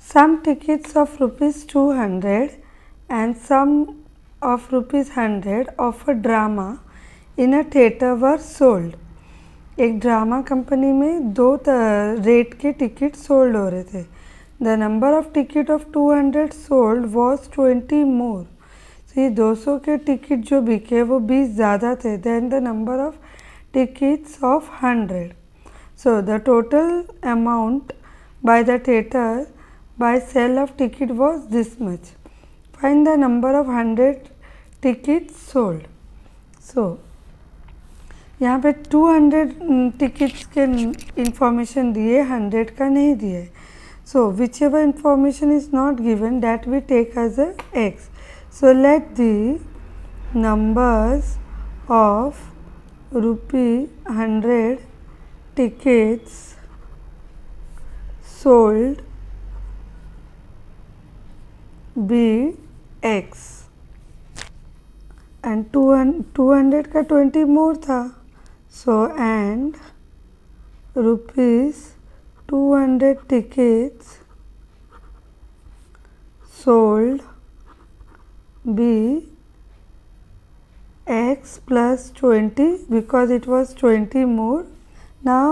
some tickets of rupees 200 and some of rupees 100 of a drama in a theater were sold. एक drama company में दो rate के ticket sold हो रहे थे. The number of ticket of 200 sold was 20 मोर. तो ये 200 के टिकट जो बिके वो 20 ज़्यादा थे then the number of tickets of 100. So the total amount by the theatre by sale of ticket was this much. Find the number of 100 ticket sold. So यहाँ पे 200 टिकट्स के इंफॉर्मेशन दिए, 100 का नहीं दिए. So whichever information is not given that we take as a X. So let the numbers of ₹100 tickets sold be x and 200 का 20 मोर था. So and ₹200 tickets sold be x plus 20 because it was 20 more. Now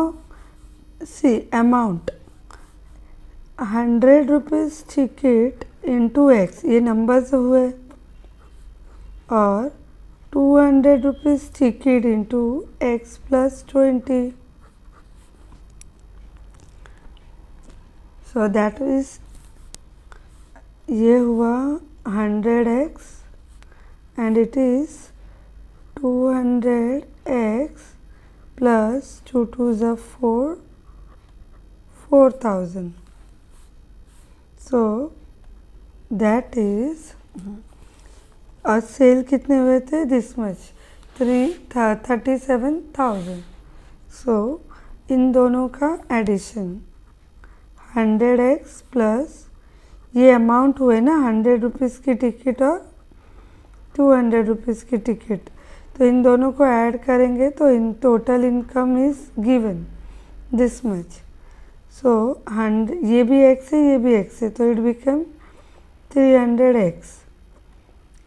see amount 100 rupees ticket into x, ये numbers हुए, और 200 rupees ticket into x plus 20. So that is ये हुआ 100x and it is 200x plus 2 2s are 4, 4000. So that is और cell कितने हुए थे this much 37,000. सो इन दोनों का एडिशन 100x प्लस ये अमाउंट हुए ना 100 रुपीज़ की टिकट और 200 रुपीज़ की टिकट, तो इन दोनों को ऐड करेंगे तो in total income is given this much. So 100 ये भी x है ये भी x है तो इट बिकम 300x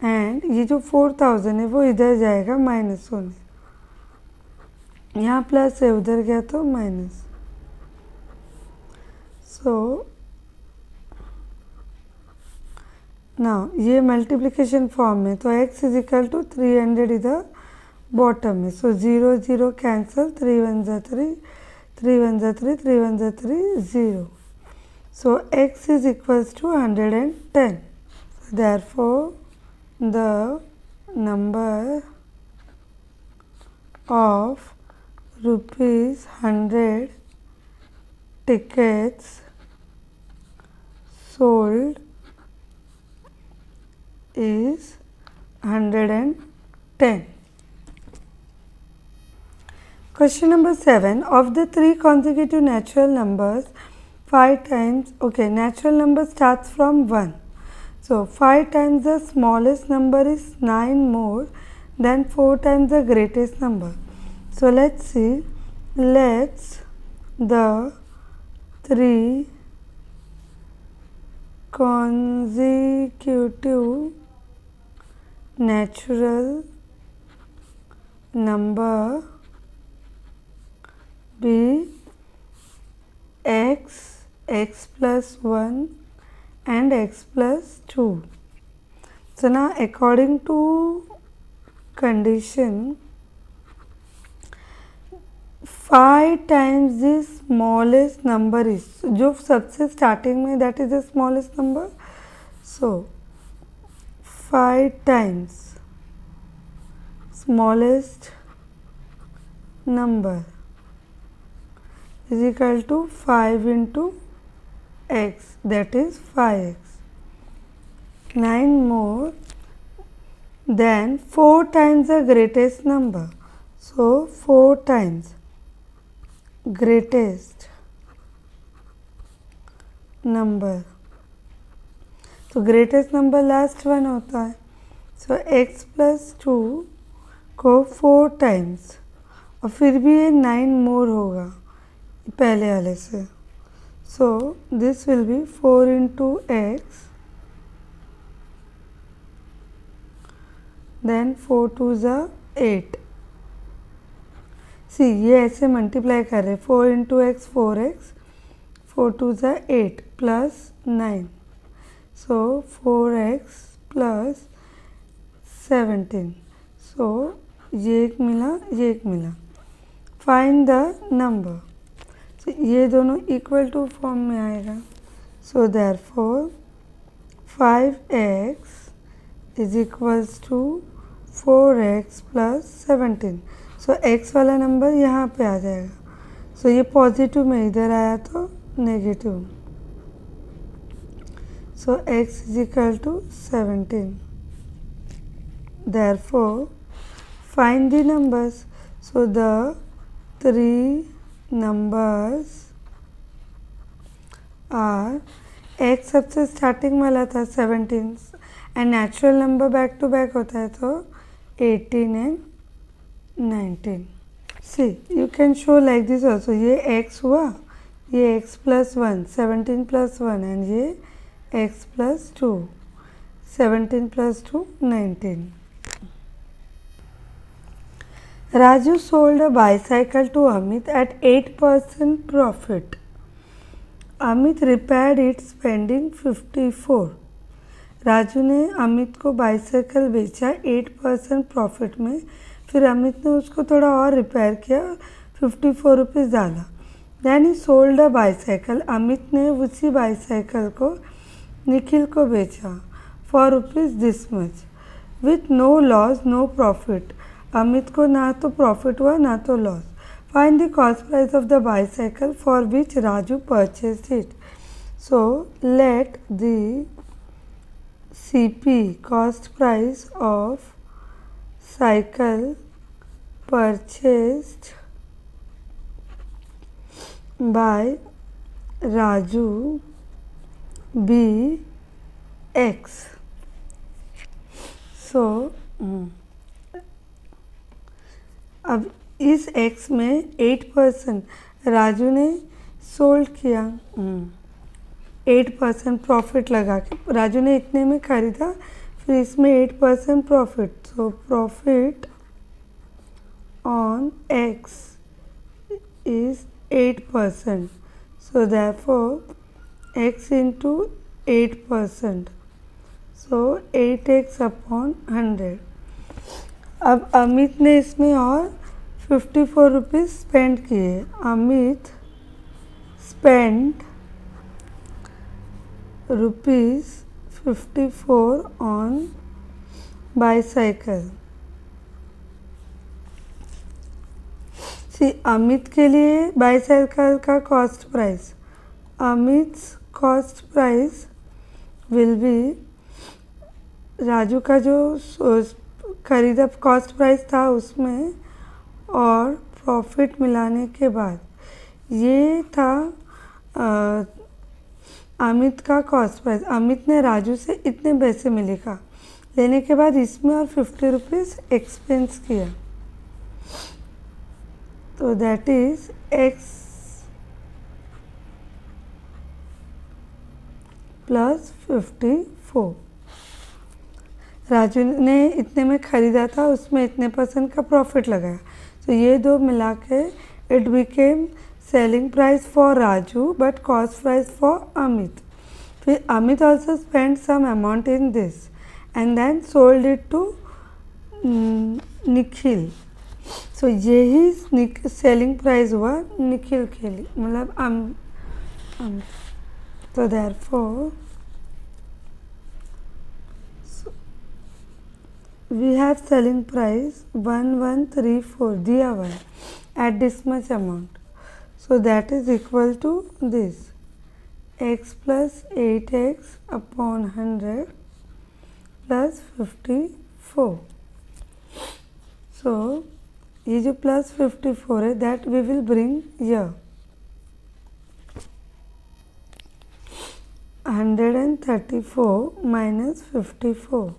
एंड ये जो 4000 है वो इधर जाएगा माइनस होने. यहाँ प्लस है उधर गया तो माइनस. सो नाउ ये मल्टीप्लिकेशन फॉर्म में तो x इज इक्वल टू 300 इधर बॉटम में. सो 0 0 कैंसल, 3 1 जा 3, 3 1 जा 3, 3 1 जा 3 0. So x is equals to 110. Therefore the number of ₹100 tickets sold is 110. Question number 7. Of the 3 consecutive natural numbers, 5 times, okay, natural number starts from 1. So 5 times the smallest number is 9 more than 4 times the greatest number. So let's see. Let's the 3 consecutive natural number be x, x plus 1 and x plus 2. So now according to condition 5 times the smallest number is, जो सबसे starting में that is the smallest number. So 5 times smallest number is equal to 5 into x, that is 5x. 9 more than 4 times the greatest number. So 4 times greatest number. तो greatest number last one होता है. So x plus 2 को 4 times और फिर भी ये 9 more होगा पहले वाले से. So this will be 4 into x, then 4 2 ज़ा 8. सी ये ऐसे मल्टीप्लाई कर रहे, 4 इंटू एक्स 4x, 4 2 ज़ा 8 प्लस 9. सो 4x प्लस 17. सो ये एक मिला, ये एक मिला. Find the number. सो ये दोनों इक्वल टू फॉर्म में आएगा. So therefore 5x is equals to 4x plus 17. So x वाला नंबर यहाँ पे आ जाएगा. सो ये पॉजिटिव में इधर आया तो negative. So x is equal to 17. Therefore, find the numbers. So the three numbers are x सबसे स्टार्टिंग वाला था 17 and natural number back to back होता है तो 18 and 19. See you can show like this also. ये x हुआ, ये x plus 1, 17 plus 1 and ये x plus 2, 17 plus 2, 19. Raju sold a bicycle to Amit at 8% profit. Amit repaired it spending 54. Raju ने अमित को bicycle बेचा 8% प्रॉफिट में. फिर अमित ने उसको थोड़ा और रिपेयर किया, 54 रुपीज़ डाला. Then he sold a bicycle. Amit ने उसी बाइसाइकिल को निखिल को बेचा for rupees this much with no loss no profit. Amit को ना तो प्रॉफिट हुआ ना तो loss. Find the cost price of the bicycle for which Raju purchase it. So let the CP cost price of cycle purchased by Raju be X. So अब इस x में 8% राजू ने सोल्ड किया, 8% प्रॉफिट लगा के राजू ने इतने में ख़रीदा, फिर इसमें 8% profit. So profit on x is 8%. So therefore x into 8%. So 8x upon 100. अब अमित ने इसमें और 54 रुपीज़ स्पेंड किए. Amit spend ₹54 on bicycle. See Amit के लिए बाईसाइकिल का cost price, Amit's cost price will be, Raju का जो खरीदा कॉस्ट प्राइस था उसमें और प्रॉफिट मिलाने के बाद ये था अमित का कॉस्ट प्राइस. अमित ने राजू से इतने पैसे में लिखा, लेने के बाद इसमें और 50 रुपीज़ एक्सपेंस किया. तो that is x plus 54. Raju ने इतने में ख़रीदा था, उसमें इतने % का प्रॉफिट लगाया. तो ये दो मिला के it became selling price for Raju but cost price for Amit. फिर Amit also spend some amount in this and then sold it to Nikhil. So यही सेलिंग प्राइस हुआ निखिल के लिए, मतलब अमित. तो therefore we have selling price 1134 दिया हुआ है at this much amount. So that is equal to this x plus 8x upon 100 plus 54. So ये जो plus 54 है that we will bring here. 134 minus 54.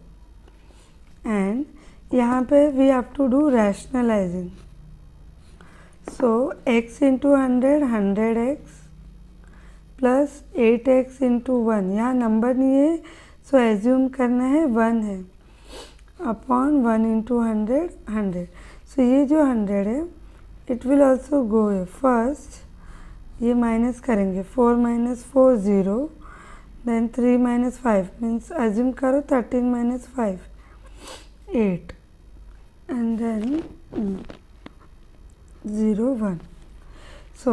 And यहाँ पे we have to do rationalising. So x into 100 100x plus 8x into 1, यहाँ number नहीं है सो assume करना है 1 है, अपॉन 1 इंटू 100 100। सो ये जो 100 है इट विल ऑल्सो गो है, फर्स्ट ये माइनस करेंगे, 4 minus 4 0, then 3 minus 5 means assume करो 13 minus 5 8, and then 0 1। So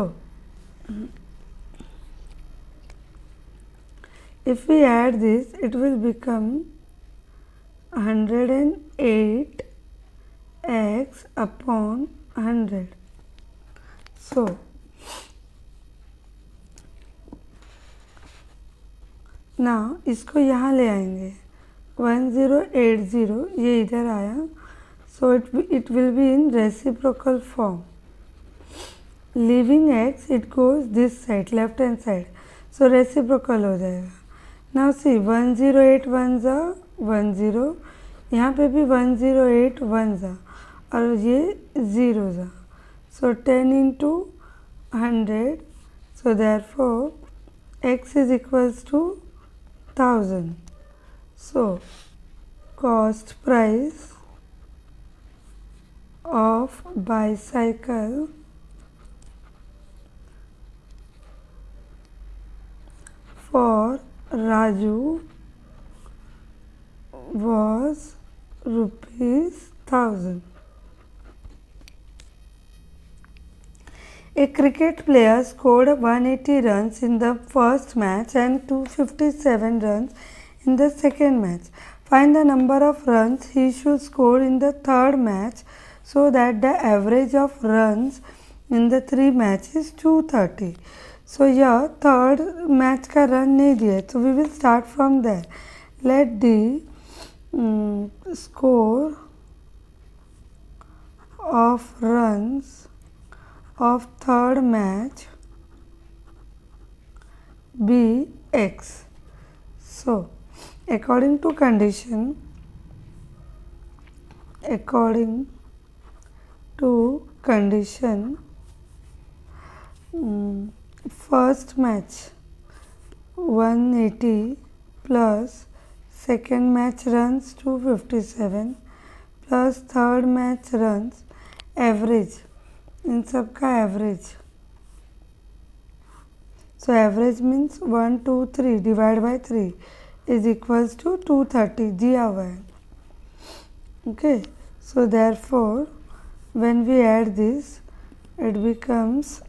if we add this, it will become 108x upon 100. So now इसको यहाँ ले आएंगे, 1080 ये इधर आया, so it will be in reciprocal form. Leaving x, it goes this side, left hand side, so reciprocal हो जाएगा। Now see 108 1 जा 10, यहाँ पे भी 108 1 जा और ये 0 जा, so 10 into 100, so therefore x is equals to 1000. So cost price of bicycle for Raju was ₹1000. A cricket player scored 180 runs in the first match and 257 runs in the second match. Find the number of runs he should score in the third match so that the average of runs in the 3 matches is 230. So here third match का run नहीं दिया, so we will start from there. Let the score of runs of third match be x. So according to condition, first match 180 plus second match runs 257 plus third match runs average, इन सब का average, so average means 1 2 3 divided by 3 is equals to 230 दिया हुआ है। Okay, so therefore when we add this it becomes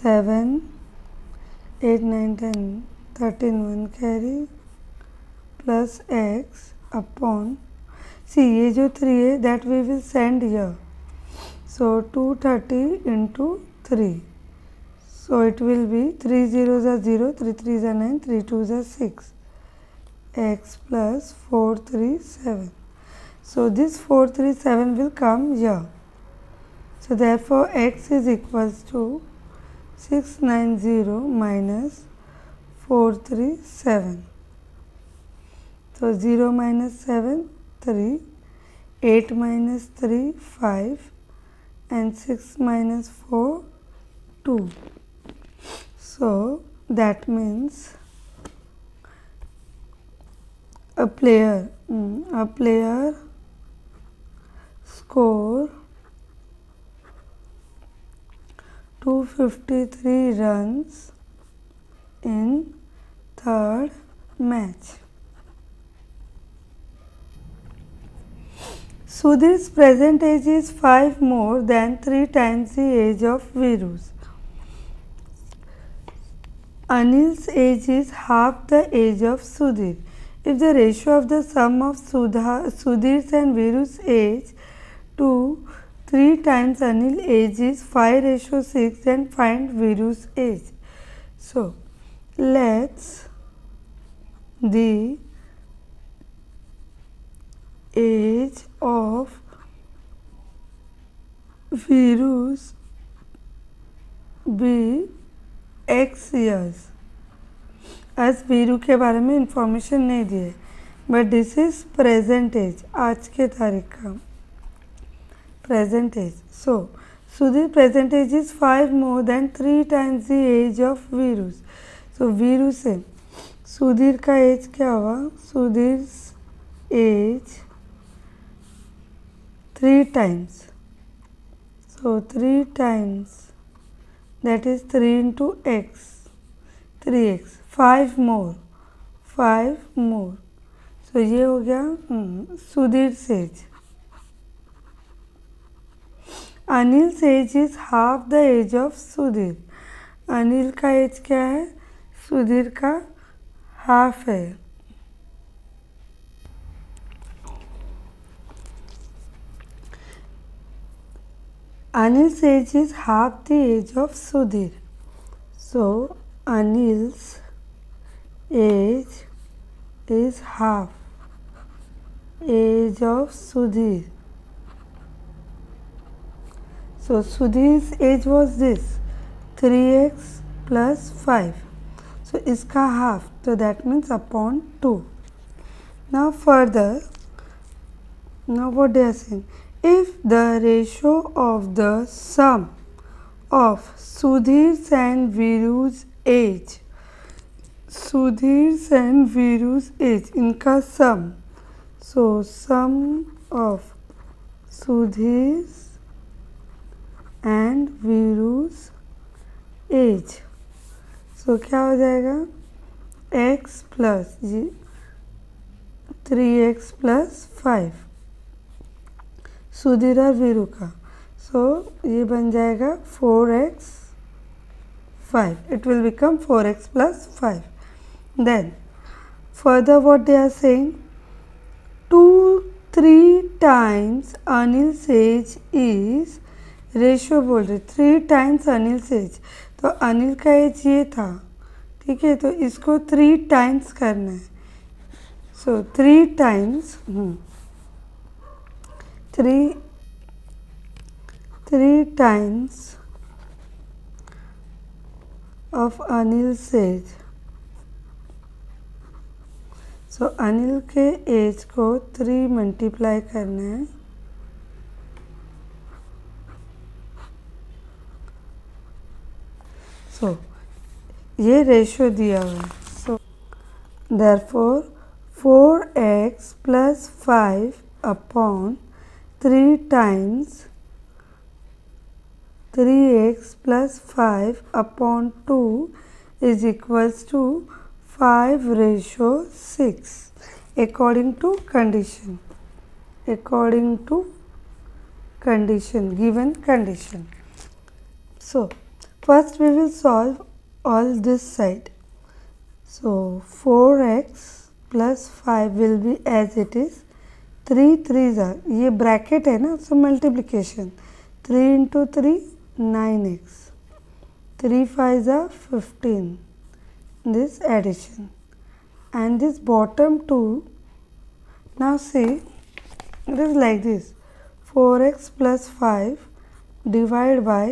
7 8 9 10 13 1 carry plus x upon, see ये जो 3 है that we will send here, so 230 into 3, so it will be 3 zeros are 0, 3 3s are 9, 3 2s are 6, x plus 437, so this 437 will come here, so therefore x is equals to 690 minus 437, so 0 minus 7 3, 8 minus 3 5, and 6 minus 4 2, so that means a player score 253 runs in third match. Sudhir's present age is 5 more than 3 times the age of Viru's. Anil's age is half the age of Sudhir. If the ratio of the sum of Sudhir's and Viru's age to 3 times Anil's age is 5:6, then find Viru's age. So let's the age of Viru's be x years. आज वीरू के बारे में information नहीं दी है, but this is present age, आज के तारीख का present age. So Sudhir present age is 5 more than 3 times the age of Viru. So Viru से सुधीर का एज क्या हुआ? Sudhir age 3 times. So 3 times, that is 3 into x, 3x, 5 more, 5 more. So ये हो गया Sudhir age. Anil age is half the age of Sudhir. Anil का age क्या है? सुधीर का हाफ है. Anil's age is half the age of Sudhir. So Anil's age is half age of Sudhir. So Sudhir's age was this 3x plus 5. So iska half. So that means upon 2. Now further, now what they are saying? If the ratio of the sum of Sudhir's and Viru's age, Sudhir's and Viru's age, इनका sum, so sum of Sudhir's and Viru's age, so क्या हो जाएगा? x plus 3x plus 5. Sudhir और वीरू का. सो ये बन जाएगा 4x 5. It will become 4x plus 5. Then further what they are saying, 2-3 times Anil age is, ratio बोल रहे 3 times अनिल एज. तो अनिल का एज ये था, ठीक है, तो इसको 3 times करना है. सो 3 times 3 times of Anil's age. So Anil के एज को 3 मल्टीप्लाई करना है. So ये रेशियो दिया हुआ है. So therefore 4x plus 5 upon 3 times 3x plus 5 upon 2 is equals to 5:6 according to condition. According to condition, given condition. So first we will solve all this side. So 4x plus 5 will be as it is. 3 3s are, ये bracket है ना, सो multiplication. 3 into 3 9x, 3 5s are 15. This addition and this bottom 2. Now see, it is like this: 4x plus 5 divided by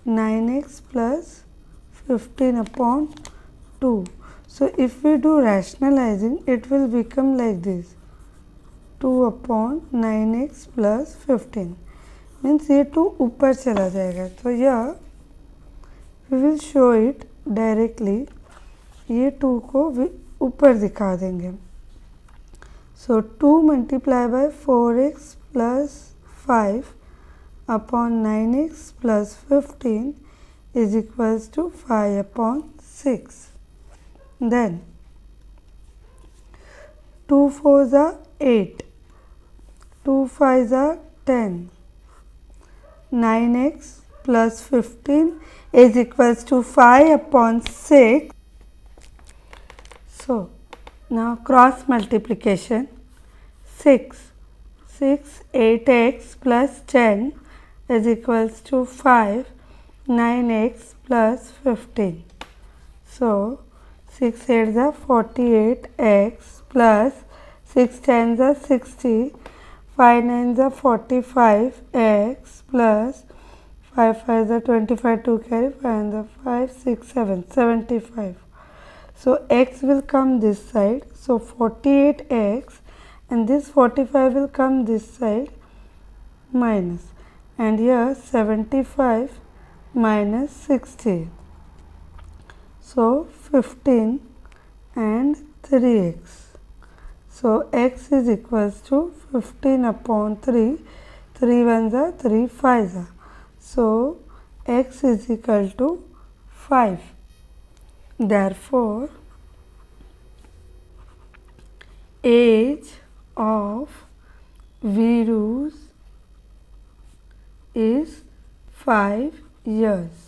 9x plus 15 upon 2. So if we do rationalizing, it will become like this: 2 upon 9x plus 15. मीन्स ये 2 ऊपर चला जाएगा. तो यह we will show it directly, ये 2 को ऊपर दिखा देंगे. So 2 multiply by 4x plus 5 upon 9x plus 15 is equals to 5 upon 6. Then 2 4s are 8, 2 5s are 10. 9x plus 15 is equals to 5 upon 6. So now cross multiplication. 6 8x plus 10 is equals to 5 9x plus 15. So 6 8s are 48x plus 6 10s are 60. 5 9s are 45x plus 5 5s are 25, 2 carry 5 and 5 6 7 75. So x will come this side, so 48x, and this 45 will come this side minus. and here 75 minus 60. So 15 and 3x. So x is equals to 15 upon 3. 3 ones are 3 5s are. So x is equal to 5. Therefore, age of Virus is 5 years.